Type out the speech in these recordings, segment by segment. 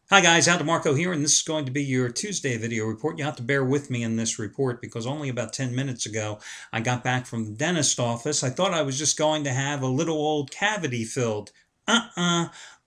Hi guys, Al DeMarco here, and this is going to be your Tuesday video report. You have to bear with me in this report because only about 10 minutes ago I got back from the dentist office. I thought I was just going to have a little old cavity filled.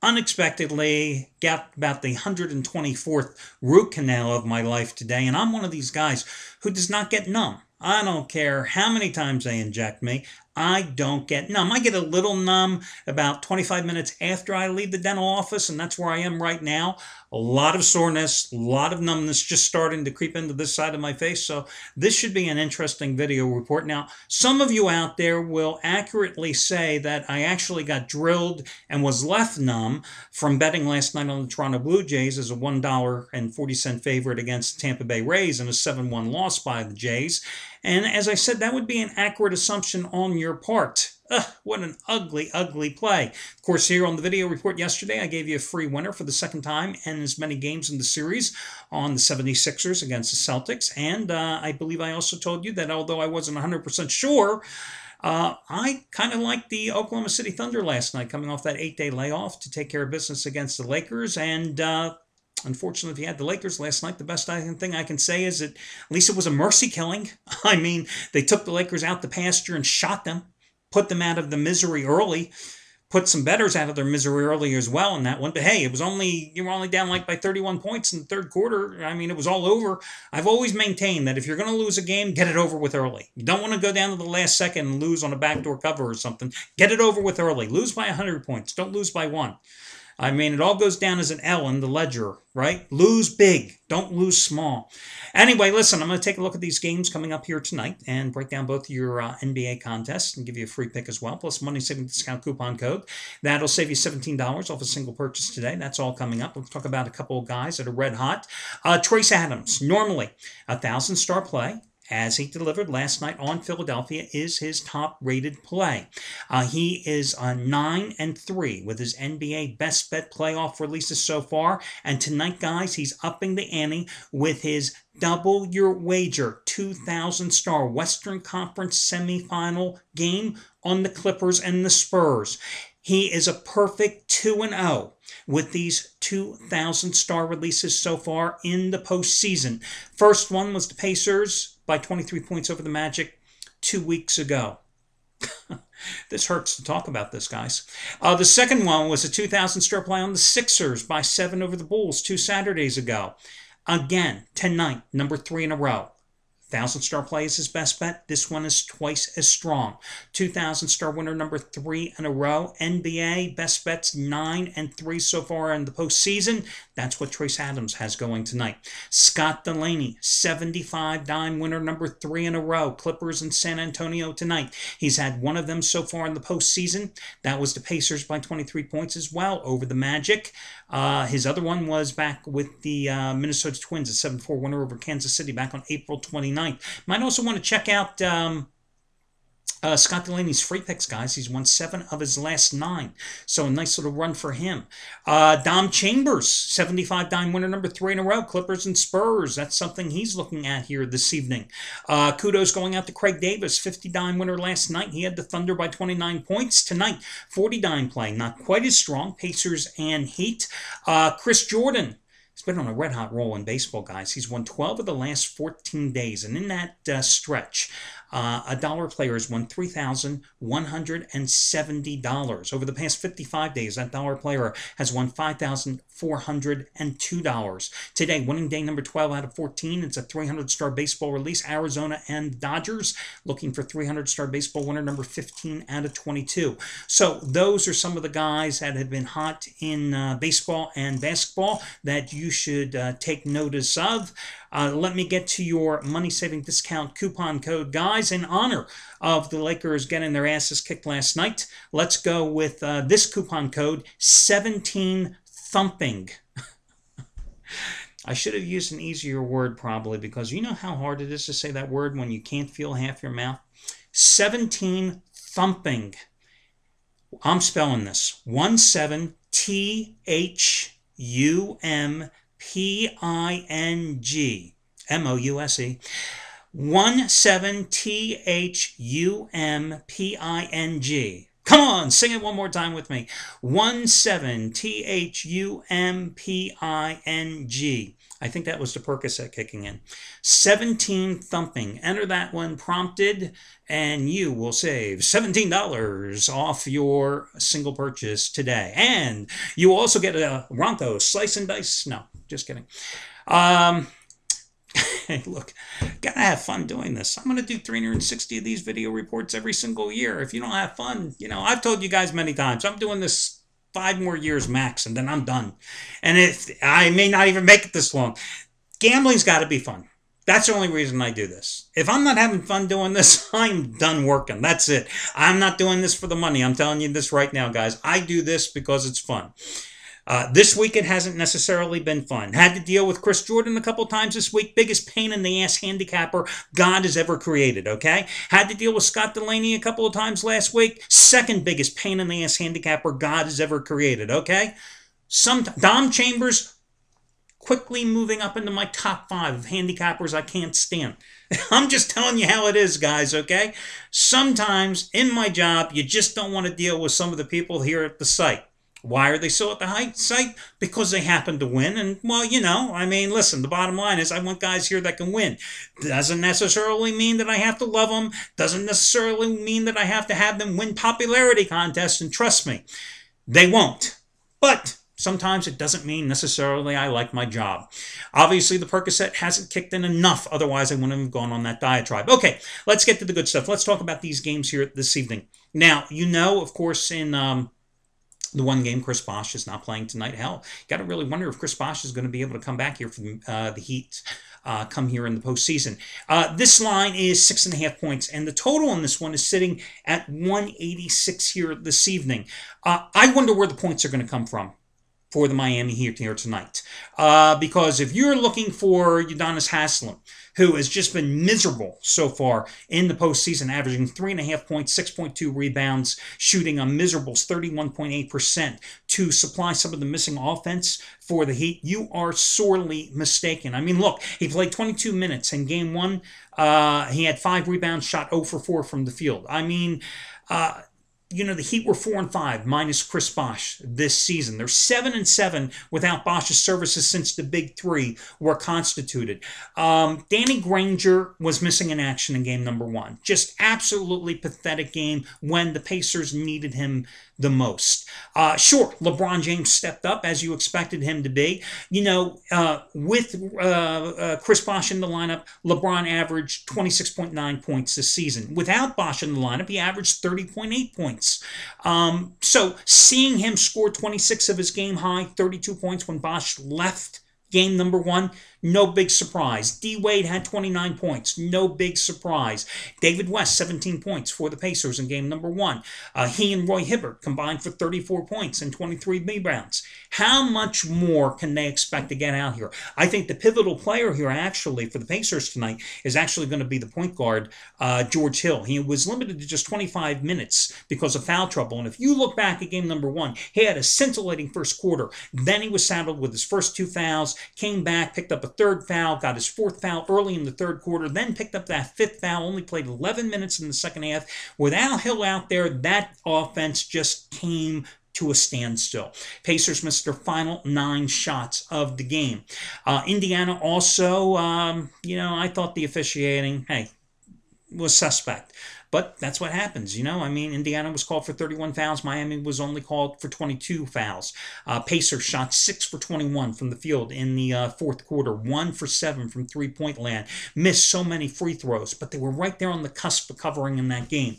Unexpectedly got about the 124th root canal of my life today, and I'm one of these guys who does not get numb. I don't care how many times they inject me. I don't get numb. I get a little numb about 25 minutes after I leave the dental office, and that's where I am right now. A lot of soreness, a lot of numbness just starting to creep into this side of my face. So this should be an interesting video report. Now, some of you out there will accurately say that I actually got drilled and was left numb from betting last night on the Toronto Blue Jays as a $1.40 favorite against the Tampa Bay Rays and a 7-1 loss by the Jays. And as I said, that would be an accurate assumption on your part. What an ugly, ugly play. Of course, here on the video report yesterday, I gave you a free winner for the second time and as many games in the series on the 76ers against the Celtics. And I believe I also told you that although I wasn't 100% sure, I kind of liked the Oklahoma City Thunder last night, coming off that 8-day layoff to take care of business against the Lakers. And unfortunately, if you had the Lakers last night, the best thing I can say is that at least it was a mercy killing. I mean, they took the Lakers out the pasture and shot them, put them out of the misery early, put some bettors out of their misery early as well in that one. But hey, you were only down like by 31 points in the third quarter. I mean, it was all over. I've always maintained that if you're going to lose a game, get it over with early. You don't want to go down to the last second and lose on a backdoor cover or something. Get it over with early. Lose by 100 points. Don't lose by 1. I mean, it all goes down as an L in the ledger, right? Lose big. Don't lose small. Anyway, listen, I'm going to take a look at these games coming up here tonight and break down both your NBA contests and give you a free pick as well, plus money saving discount coupon code. That'll save you $17 off a single purchase today. That's all coming up. We'll talk about a couple of guys that are red hot. Trayce Adams, normally a 1,000-star play, as he delivered last night on Philadelphia, is his top-rated play. He is 9-3 with his NBA best bet playoff releases so far. And tonight, guys, he's upping the ante with his double your wager 2,000-star Western Conference semifinal game on the Clippers and the Spurs. He is a perfect 2-0 with these 2,000-star releases so far in the postseason. First one was the Pacers by 23 points over the Magic 2 weeks ago. This hurts to talk about this, guys. The second one was a 2,000-star play on the Sixers by 7 over the Bulls 2 Saturdays ago. Again, tonight, number 3 in a row. 1,000-star play is his best bet. This one is twice as strong. 2,000-star winner number 3 in a row. NBA best bets 9-3 so far in the postseason. That's what Trayce Adams has going tonight. Scott Delaney, 75 dime winner number 3 in a row. Clippers in San Antonio tonight. He's had one of them so far in the postseason. That was the Pacers by 23 points as well over the Magic. His other one was back with the Minnesota Twins, a 7-4 winner over Kansas City back on April 29th. Might also want to check out Scott Delaney's free picks, guys. He's won 7 of his last 9. So a nice little run for him. Dom Chambers, 75 dime winner number 3 in a row. Clippers and Spurs. That's something he's looking at here this evening. Kudos going out to Craig Davis, 50 dime winner last night. He had the Thunder by 29 points. Tonight, 40 dime play. Not quite as strong. Pacers and Heat. Chris Jordan. He's been on a red-hot roll in baseball, guys. He's won 12 of the last 14 days. And in that stretch, a dollar player has won $3,170. Over the past 55 days, that dollar player has won $5,402. Today, winning day number 12 out of 14. It's a 300-star baseball release. Arizona and Dodgers looking for 300-star baseball winner number 15 out of 22. So those are some of the guys that have been hot in baseball and basketball that you should take notice of. Let me get to your money-saving discount coupon code, guys. In honor of the Lakers getting their asses kicked last night, let's go with this coupon code, 17thumping. I should have used an easier word probably, because you know how hard it is to say that word when you can't feel half your mouth. 17thumping. I'm spelling this. 17thumping. MOUSE. 17thumping. Come on, sing it one more time with me. 1-7, THUMPING. I think that was the Percocet kicking in. 17 thumping. Enter that when prompted, and you will save $17 off your single purchase today. And you will also get a Ronco slice and dice. No, just kidding. Hey, look, gotta have fun doing this. I'm gonna do 360 of these video reports every single year. If you don't have fun, I've told you guys many times, I'm doing this 5 more years max, and then I'm done. And if I may not even make it this long, gambling's got to be fun. That's the only reason I do this. If I'm not having fun doing this, I'm done working. That's it. I'm not doing this for the money. I'm telling you this right now, guys. I do this because it's fun. This week, it hasn't necessarily been fun. Had to deal with Chris Jordan a couple times this week. Biggest pain in the ass handicapper God has ever created, okay? Had to deal with Scott Delaney a couple of times last week. Second biggest pain in the ass handicapper God has ever created, okay? Dom Chambers quickly moving up into my top 5 of handicappers I can't stand. I'm just telling you how it is, guys, okay? Sometimes in my job, you just don't want to deal with some of the people here at the site. Why are they still at the site? Because they happen to win. And, well, listen, the bottom line is I want guys here that can win. Doesn't necessarily mean that I have to love them. Doesn't necessarily mean that I have to have them win popularity contests. And trust me, they won't. But sometimes it doesn't mean necessarily I like my job. Obviously, the Percocet hasn't kicked in enough. Otherwise, I wouldn't have gone on that diatribe. Okay, let's get to the good stuff. Let's talk about these games here this evening. Now, of course, in the one game, Chris Bosh is not playing tonight. Hell, you got to really wonder if Chris Bosh is going to be able to come back here from the Heat come here in the postseason. This line is 6.5 points, and the total on this one is sitting at 186 here this evening. I wonder where the points are going to come from for the Miami Heat here tonight. Because if you're looking for Udonis Haslem, who has just been miserable so far in the postseason, averaging 3.5 points, 6.2 rebounds, shooting a miserable 31.8% to supply some of the missing offense for the Heat, you are sorely mistaken. I mean, look, he played 22 minutes in Game 1. He had 5 rebounds, shot 0 for 4 from the field. I mean, the Heat were 4-5 minus Chris Bosh this season. They're 7-7 without Bosh's services since the Big Three were constituted. Danny Granger was missing in action in game number 1. Just absolutely pathetic game when the Pacers needed him the most. Sure, LeBron James stepped up as you expected him to be. With Chris Bosh in the lineup, LeBron averaged 26.9 points this season. Without Bosh in the lineup, he averaged 30.8 points. So seeing him score 26 of his game high, 32 points when Bosh left game number 1, no big surprise. D. Wade had 29 points. No big surprise. David West, 17 points for the Pacers in game number 1. He and Roy Hibbert combined for 34 points and 23 rebounds. How much more can they expect to get out here? I think the pivotal player here actually for the Pacers tonight is actually going to be the point guard, George Hill. He was limited to just 25 minutes because of foul trouble. And if you look back at game number 1, he had a scintillating first quarter. Then he was saddled with his first 2 fouls, came back, picked up a 3rd foul, got his 4th foul early in the 3rd quarter, then picked up that 5th foul, only played 11 minutes in the second half. Without Hill out there, that offense just came to a standstill. Pacers missed their final 9 shots of the game. Indiana also, I thought the officiating, was suspect. But that's what happens, Indiana was called for 31 fouls. Miami was only called for 22 fouls. Pacers shot 6 for 21 from the field in the 4th quarter. 1 for 7 from three-point land. Missed so many free throws, but they were right there on the cusp of covering in that game.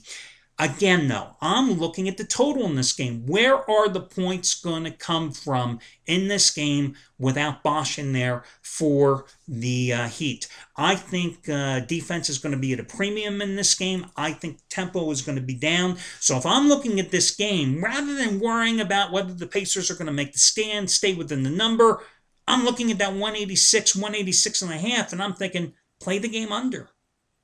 Again, though, I'm looking at the total in this game. Where are the points going to come from in this game without Bosh in there for the Heat? I think defense is going to be at a premium in this game. I think tempo is going to be down. So if I'm looking at this game, rather than worrying about whether the Pacers are going to make the stand, stay within the number, I'm looking at that 186, 186.5, and I'm thinking, play the game under.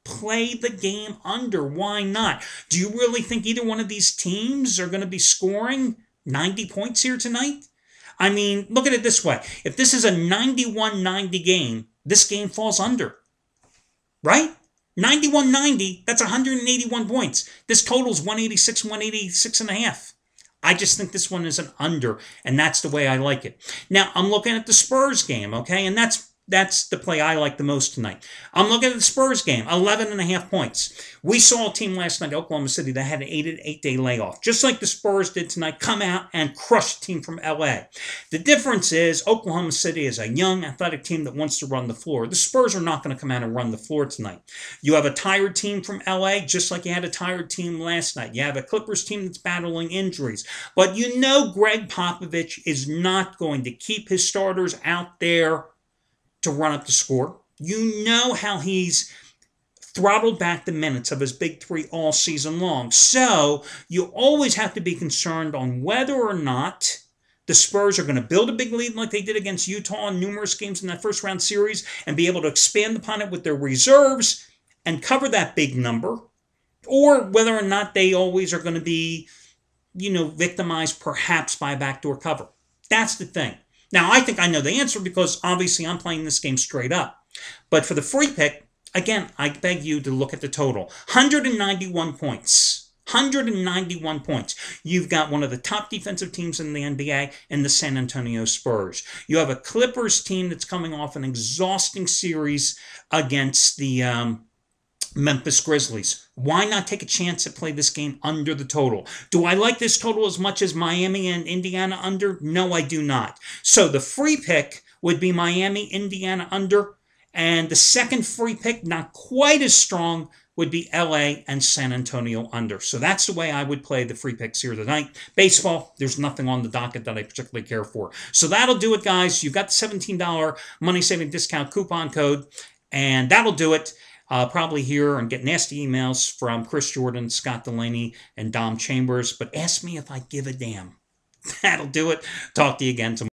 Play the game under. Why not? Do you really think either one of these teams are going to be scoring 90 points here tonight? I mean, look at it this way. If this is a 91-90 game, this game falls under. Right? 91.90, that's 181 points. This total's 186, 186 and a half. I just think this one is an under, and that's the way I like it. Now, I'm looking at the Spurs game, okay? And that's the play I like the most tonight. I'm looking at the Spurs game, 11.5 points. We saw a team last night, Oklahoma City, that had an 8-day layoff. Just like the Spurs did tonight, come out and crush a team from L.A. The difference is Oklahoma City is a young, athletic team that wants to run the floor. The Spurs are not going to come out and run the floor tonight. You have a tired team from L.A., just like you had a tired team last night. You have a Clippers team that's battling injuries. But you know Greg Popovich is not going to keep his starters out there to run up the score. You know how he's throttled back the minutes of his big three all season long. So you always have to be concerned on whether or not the Spurs are going to build a big lead like they did against Utah in numerous games in that first round series and be able to expand upon it with their reserves and cover that big number, or whether or not they always are going to be, victimized perhaps by a backdoor cover. That's the thing. Now, I think I know the answer because obviously I'm playing this game straight up. But for the free pick, again, I beg you to look at the total. 191 points. 191 points. You've got one of the top defensive teams in the NBA and the San Antonio Spurs. You have a Clippers team that's coming off an exhausting series against the Memphis Grizzlies. Why not take a chance at play this game under the total? Do I like this total as much as Miami and Indiana under? No, I do not. So the free pick would be Miami, Indiana under. And the second free pick, not quite as strong, would be LA and San Antonio under. So that's the way I would play the free picks here tonight. Baseball, there's nothing on the docket that I particularly care for. So that'll do it, guys. You've got the $17 money-saving discount coupon code, and that'll do it. Probably hear and get nasty emails from Chris Jordan, Scott Delaney, and Dom Chambers, but ask me if I give a damn. That'll do it. Talk to you again tomorrow.